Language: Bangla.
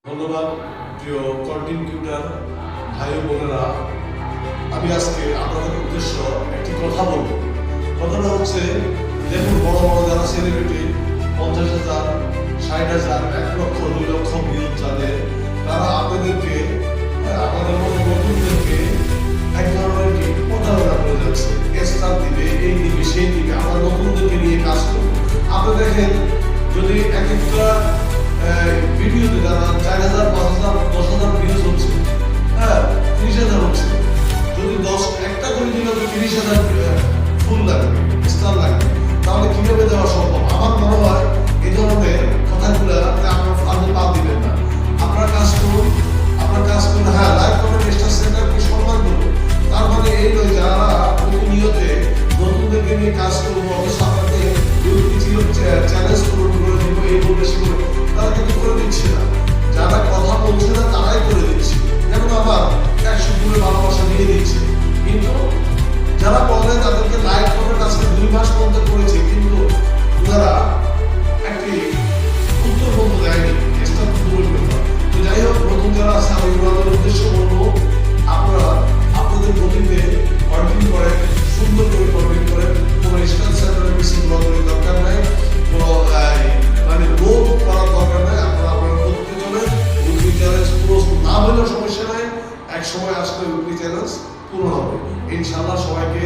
ধন্যবাদ প্রিয় কন্টেন্ট ক্রিয়েটর ভাই ও বোনেরা। আমি আজকে আপনাদের উদ্দেশ্য একটি কথা বলবো। কথাটা হচ্ছে, দেখুন বড় বড় যারা সেলিব্রিটি 50,000, 60,000, 1 লক্ষ, 2 লক্ষ ভিউজ যাদের, তারা আপনাদেরকে আমাদের মতো নতুনদেরকে এক ধরনের কি প্রতারণা করে যাচ্ছে। স্টার দিবে, এই দিবে, সেই দিবে, আমরা নতুনদেরকে নিয়ে কাজ করবো। আপনি দেখেন, যদি এক একটা ভিডিওতে যারা 4,000, 5,000, 10,000 ভিউজ হচ্ছে, 30,000 হচ্ছে, যদি একটা করে দিলে 30,000 ফুল লাগবে, স্টার লাগবে, তাহলে কিভাবে দেওয়া সম্ভব? আমার মনে হয় এই ধরনের কথাগুলো আপনার ফাঁদে পা দিবেন না। আপনার কাজ করুন, হ্যাঁ লাইক কমেন্ট স্টার সেন্টারকে সম্মান করুন। তার মানে এই নয় যারা প্রতিনিয়তে নতুনদেরকে নিয়ে কাজ করবো, অবশ্য আপনাকে চ্যালেঞ্জ করুন, করে দিব, এই বলবে সে বলবে, তারা কিন্তু করে দিচ্ছে না। যারা কথা বলছে না তারাই করে দিচ্ছে, যেমন আবার 100 গুণে ভালোবাসা দিয়ে দিচ্ছে। কিন্তু যারা বলে তাদেরকে লাইক কমেন্ট আজকে 2 মাস পর্যন্ত করেছে, কিন্তু ওনারা একটি উত্তর বন্ধ দেয়নি, চেষ্টা করতে না। তো যাই হোক, নতুন যারা আছে আমি ওনাদের উদ্দেশ্য বলবো, আপনারা আপনাদের গতিতে কন্টিনিউ করেন, সুন্দর করে কন্টিনিউ করেন। কোনো স্টার সেন্টারের বেশি দৌড়াদৌড়ির দরকার নাই, কোনো মানে লোভ করার দরকার নাই। আপনারা আপনারা করতে চলেন। উইকলি চ্যালেঞ্জ পুরো না হলেও সমস্যা নাই, এক সময় আসলে উইকলি চ্যালেঞ্জ পূরণ হবে ইনশাআল্লাহ। সবাইকে